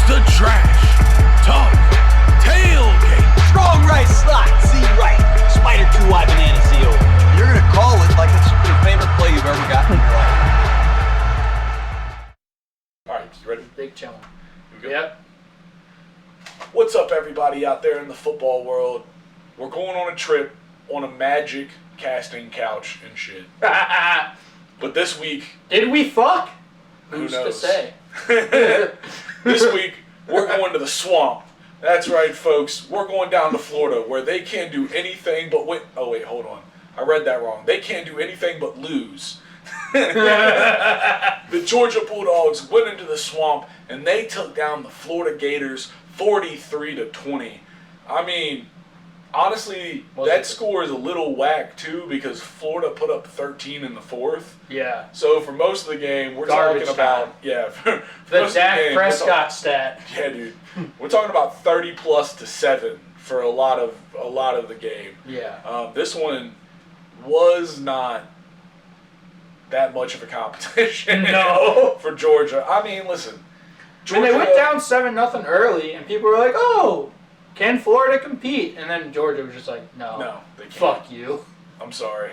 the Trash Talk Tailgate. Strong right slot, Z right. Spider 2 wide banana Z over. You're going to call it like it's your favorite play you've ever gotten in your life. All right, you ready? Big challenge. You good? Yep. What's up, everybody out there in the football world? We're going on a trip on a magic casting couch and shit. But this week, Did we fuck? Who's knows? to say? this week, we're going to the swamp. That's right, folks. We're going down to Florida where they can't do anything but win. Oh, wait, hold on. I read that wrong. They can't do anything but lose. The Georgia Bulldogs went into the swamp and they took down the Florida Gators 43-20. I mean, honestly, that score is a little whack too because Florida put up 13 in the fourth. Yeah. So for most of the game, we're Garbage talking about time. for The most of the Dak game, Prescott stat. Yeah, dude. We're talking about 30+7 for a lot of the game. Yeah. This one was not that much of a competition. No. For Georgia. I mean, listen. When they went down 7-0 early, and people were like, "Oh, can Florida compete?" And then Georgia was just like, "No, they can't. fuck you." I'm sorry.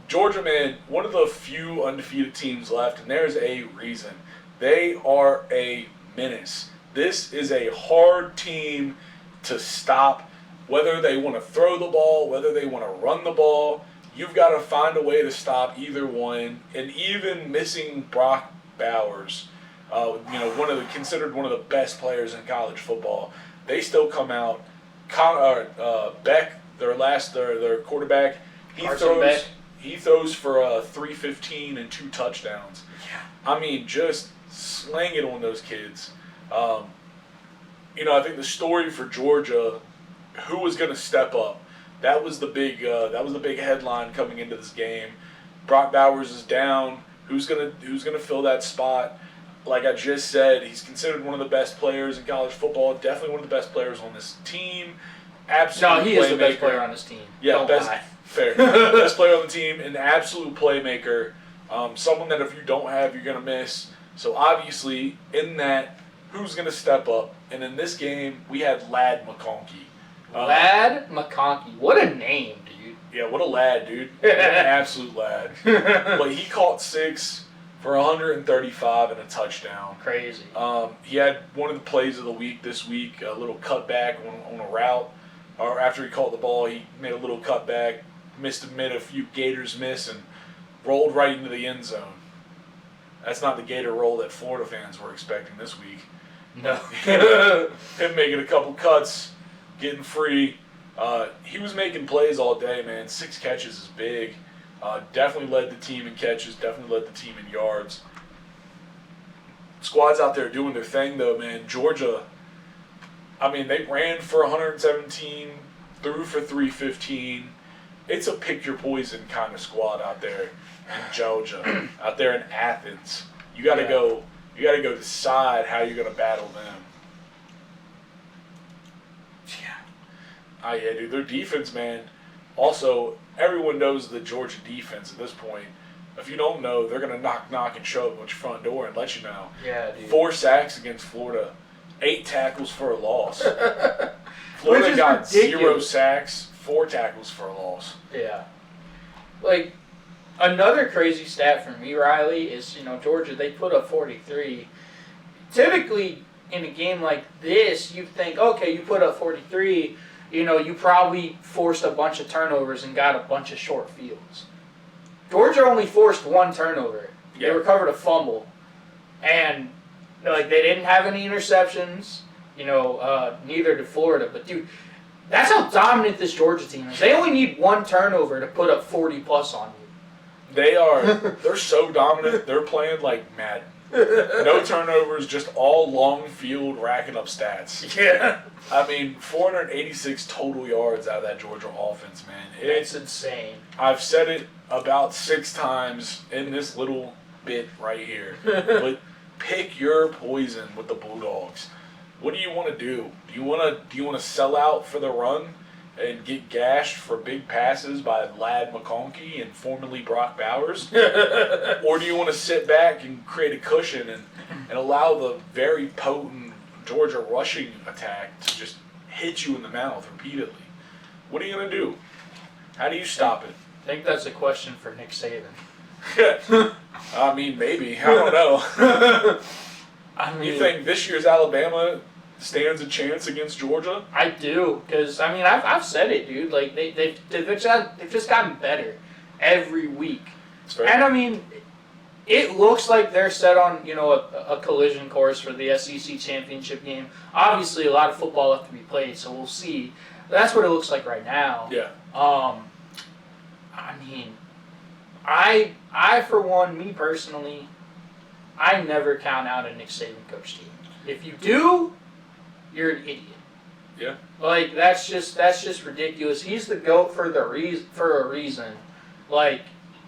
Georgia, man, one of the few undefeated teams left, and there's a reason. They are a menace. This is a hard team to stop, whether they want to throw the ball, whether they want to run the ball. You've got to find a way to stop either one, and even missing Brock Bowers, considered one of the best players in college football. They still come out. Beck, their quarterback, he throws for 315 and 2 touchdowns. Yeah. I mean, just slang it on those kids. I think the story for Georgia, who was going to step up, that was the big headline coming into this game. Brock Bowers is down. Who's gonna fill that spot? Like I just said, he's considered one of the best players in college football. Definitely one of the best players on this team. Absolute No, he is the best player on this team. Yeah, Don't lie. Fair. Best player on the team, an absolute playmaker. Someone that if you don't have, you're gonna miss. So obviously, in that, who's gonna step up? And in this game, we had Lad McConkey. Lad McConkey. What a name, dude. Yeah, what a lad, dude. What an absolute lad. But he caught 6 for 135 and a touchdown. Crazy. He had one of the plays of the week this week, a little cutback on a route. Or after he caught the ball, he made a little cutback, made a few Gators miss, and rolled right into the end zone. That's not the Gator roll that Florida fans were expecting this week. No. Him making a couple cuts, getting free. He was making plays all day, man. 6 catches is big. Definitely led the team in catches, definitely led the team in yards. Squad's out there doing their thing, though, man. Georgia, I mean, they ran for 117, threw for 315. It's a pick-your-poison kind of squad out there in Georgia, out there in Athens. You got to go. You got to go decide how you're going to battle them. Oh, yeah, dude. Their defense, man. Also, everyone knows the Georgia defense at this point. If you don't know, they're going to knock and show up at your front door and let you know. Yeah, dude. 4 sacks against Florida. 8 tackles for a loss. Florida got ridiculous. 0 sacks, 4 tackles for a loss. Yeah. Like, another crazy stat for me, Riley, is, Georgia, they put up 43. Typically, in a game like this, you think, okay, you put up 43, you probably forced a bunch of turnovers and got a bunch of short fields. Georgia only forced 1 turnover. They recovered a fumble. And, they didn't have any interceptions. Neither did Florida. But, dude, that's how dominant this Georgia team is. They only need 1 turnover to put up 40-plus on you. They're so dominant, they're playing like Madden. No turnovers, just all long field racking up stats. Yeah. I mean, 486 total yards out of that Georgia offense, man. It's insane. I've said it about 6 times in this little bit right here. But pick your poison with the Bulldogs. What do you want to do? Do you want to sell out for the run and get gashed for big passes by Lad McConkey and formerly Brock Bowers? Or do you want to sit back and create a cushion and allow the very potent Georgia rushing attack to just hit you in the mouth repeatedly? What are you going to do? How do you stop it? I think that's a question for Nick Saban. I mean, maybe. I don't know. I mean, You think this year's Alabama stands a chance against Georgia? I do, because I mean I've said it, dude. Like they've just gotten better every week, and I mean it looks like they're set on a collision course for the SEC championship game. Obviously, a lot of football left to be played, so we'll see. That's what it looks like right now. Yeah. I mean, I for one, me personally, I never count out a Nick Saban coach team. If you do, you're an idiot. Yeah. Like that's just ridiculous. He's the GOAT for a reason. Like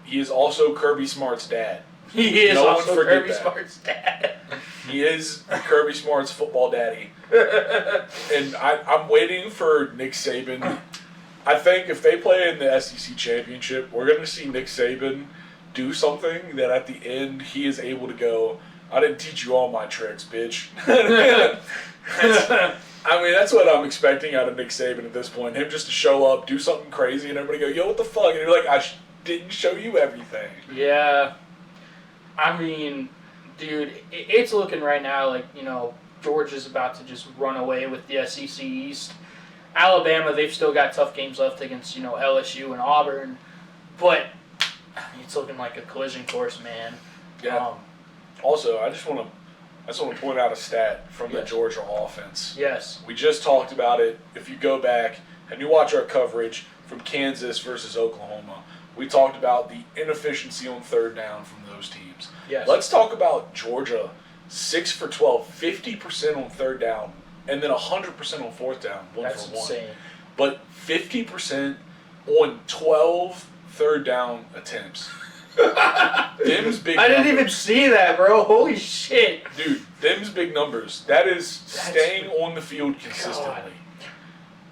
He is also Kirby Smart's dad. he is No one also forget Kirby that. Smart's dad. He is Kirby Smart's football daddy. And I'm waiting for Nick Saban. I think if they play in the SEC championship, we're going to see Nick Saban do something that at the end he is able to go, I didn't teach you all my tricks, bitch. I mean, that's what I'm expecting out of Nick Saban at this point. Him just to show up, do something crazy, and everybody go, yo, what the fuck? And you're like, didn't show you everything. Yeah. I mean, dude, it's looking right now like, Georgia's about to just run away with the SEC East. Alabama, they've still got tough games left against, LSU and Auburn. But it's looking like a collision course, man. Yeah. Also, I just want to point out a stat from the Yes. Georgia offense. Yes. We just talked about it. If you go back and you watch our coverage from Kansas versus Oklahoma, we talked about the inefficiency on third down from those teams. Yes. Let's talk about Georgia. 6 for 12, 50% on third down, and then 100% on fourth down, one That's for one. insane. But 50% on 12 third down attempts. Them's big I didn't numbers. even see that, bro. Holy shit. Dude, them's big numbers. That is staying on the field consistently.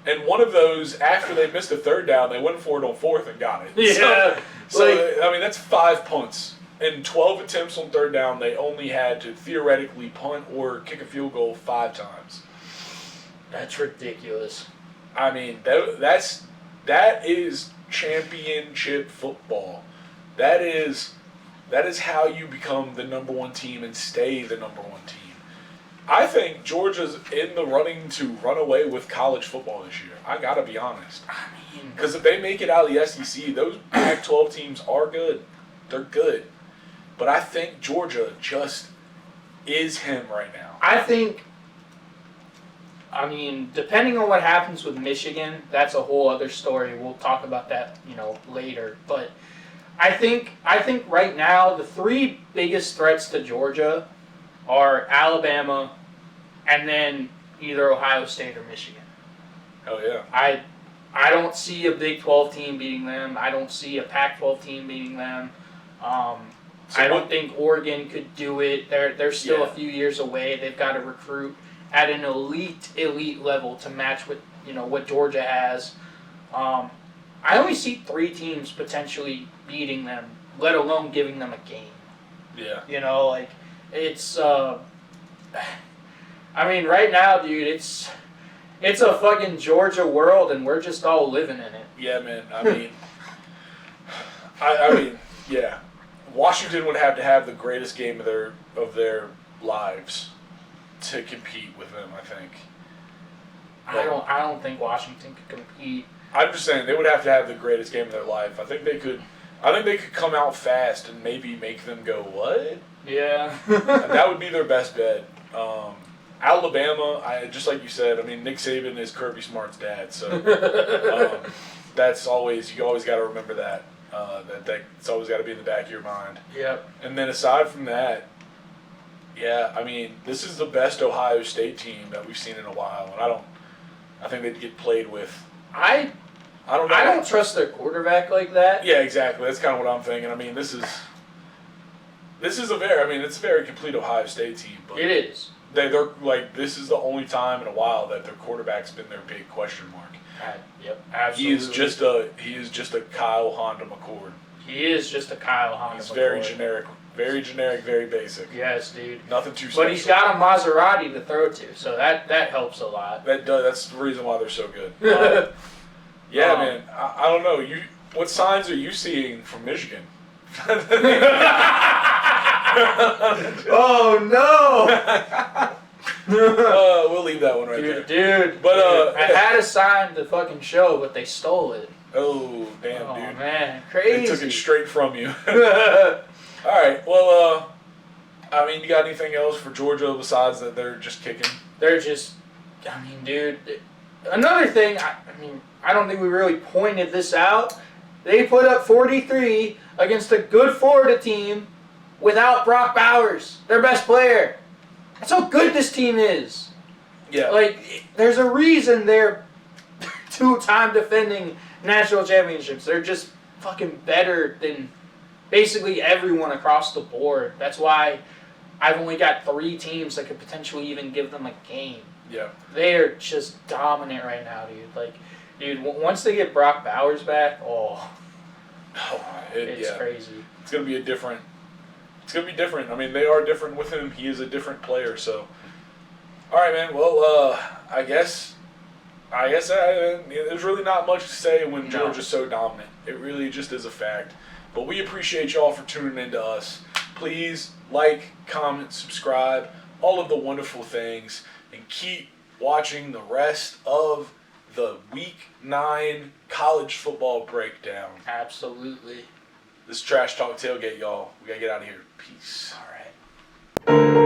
And one of those, after they missed a third down, they went for it on fourth and got it. Yeah. So I mean, that's 5 punts. In 12 attempts on third down, they only had to theoretically punt or kick a field goal 5 times. That's ridiculous. I mean, that is championship football. That is how you become the number one team and stay the number one team. I think Georgia's in the running to run away with college football this year. I gotta be honest. I mean, Because if they make it out of the SEC, those Pac-12 teams are good. They're good. But I think Georgia just is him right now. I mean, depending on what happens with Michigan, that's a whole other story. We'll talk about that, later. But I think right now the 3 biggest threats to Georgia are Alabama, and then either Ohio State or Michigan. Hell yeah. I don't see a Big 12 team beating them. I don't see a Pac-12 team beating them. I don't think Oregon could do it. They're still a few years away. They've got to recruit at an elite level to match what Georgia has. I only see 3 teams potentially beating them, let alone giving them a game. Yeah. It's. I mean, right now, dude, it's a fucking Georgia world, and we're just all living in it. Yeah, man. I mean, I mean, yeah. Washington would have to have the greatest game of their lives to compete with them, I think. I don't think Washington could compete. I'm just saying they would have to have the greatest game of their life. I think they could come out fast and maybe make them go, what? Yeah. And that would be their best bet. Alabama, just like you said, I mean, Nick Saban is Kirby Smart's dad, so that's you always got to remember that. That's always got to be in the back of your mind. Yep. And then aside from that, yeah, I mean, this is the best Ohio State team that we've seen in a while, and I think they'd get played with. I don't know. I don't trust their quarterback like that. Yeah, exactly. That's kind of what I'm thinking. I mean, it's a very complete Ohio State team. But It is. They're like, this is the only time in a while that their quarterback's been their big question mark. Yep, absolutely. He is just a Kyle Honda McCord. He is just a Kyle Honda. He's McCord. very generic, very basic. Yes, dude. Nothing too special. But he's got a Maserati to throw to, so that helps a lot. That's the reason why they're so good. Man. I don't know. What signs are you seeing from Michigan? Oh no! We'll leave that one right there. Dude. But I had a sign to fucking show, but they stole it. Oh damn, Oh dude! man, crazy. They took it straight from you. All right. Well, I mean, you got anything else for Georgia besides that they're just kicking? They're just, I mean, dude. Another thing, I don't think we really pointed this out. They put up 43 against a good Florida team without Brock Bowers, their best player. That's how good this team is. Yeah. Like, there's a reason they're two-time defending national championships. They're just fucking better than basically everyone across the board. That's why I've only got 3 teams that could potentially even give them a game. Yeah. They are just dominant right now, dude. Like, dude, once they get Brock Bowers back, it's crazy. It's gonna be different. I mean, they are different with him. He is a different player. So, all right, man. Well, I guess there's really not much to say when Georgia's so dominant. It really just is a fact. But we appreciate y'all for tuning in to us. Please like, comment, subscribe, all of the wonderful things, and keep watching the rest of the Week 9 college football breakdown. Absolutely. This is Trash Talk Tailgate, y'all. We gotta get out of here. Peace. All right.